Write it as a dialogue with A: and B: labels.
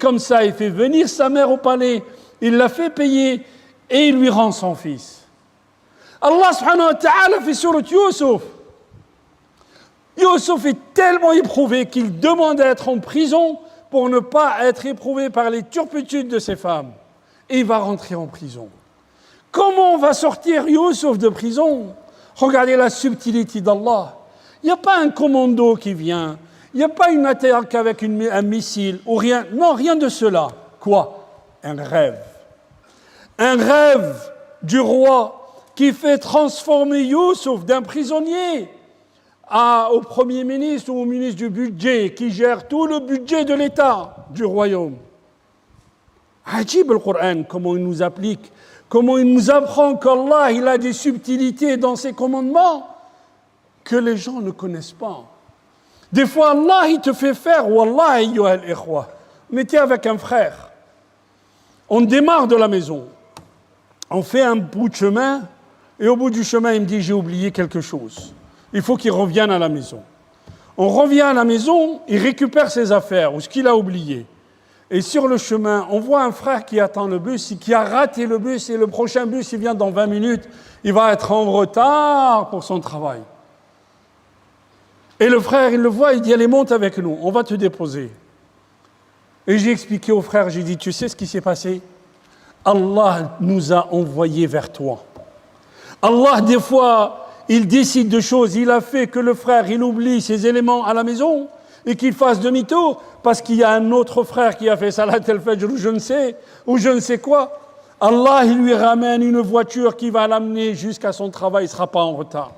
A: comme ça, il fait venir sa mère au palais, il la fait payer et il lui rend son fils. Allah subhanahu wa ta'ala fait sur Youssouf. Youssouf est tellement éprouvé qu'il demande à être en prison pour ne pas être éprouvé par les turpitudes de ses femmes. Et il va rentrer en prison. Comment on va sortir Youssouf de prison? Regardez la subtilité d'Allah. Il n'y a pas un commando qui vient. Il n'y a pas une attaque avec un missile ou rien. Non, rien de cela. Quoi? Un rêve. Un rêve du roi qui fait transformer Youssouf d'un prisonnier au Premier ministre ou au ministre du budget qui gère tout le budget de l'État du royaume. Ajib le Coran, comment il nous applique, comment il nous apprend qu'Allah il a des subtilités dans ses commandements que les gens ne connaissent pas. Des fois, Allah il te fait faire, Wallah ayyuha al-ikhwa, on était avec un frère, on démarre de la maison, on fait un bout de chemin, et au bout du chemin, il me dit, j'ai oublié quelque chose. Il faut qu'il revienne à la maison. On revient à la maison, il récupère ses affaires, ou ce qu'il a oublié. Et sur le chemin, on voit un frère qui attend le bus, qui a raté le bus, et le prochain bus, il vient dans 20 minutes, il va être en retard pour son travail. Et le frère, il le voit, il dit, allez, monte avec nous, on va te déposer. Et j'ai expliqué au frère, j'ai dit, tu sais ce qui s'est passé? Allah nous a envoyés vers toi. Allah, des fois, il décide de choses. Il a fait que le frère, il oublie ses éléments à la maison et qu'il fasse demi-tour parce qu'il y a un autre frère qui a fait Salat al-Fajr ou je ne sais quoi. Allah, il lui ramène une voiture qui va l'amener jusqu'à son travail, il ne sera pas en retard.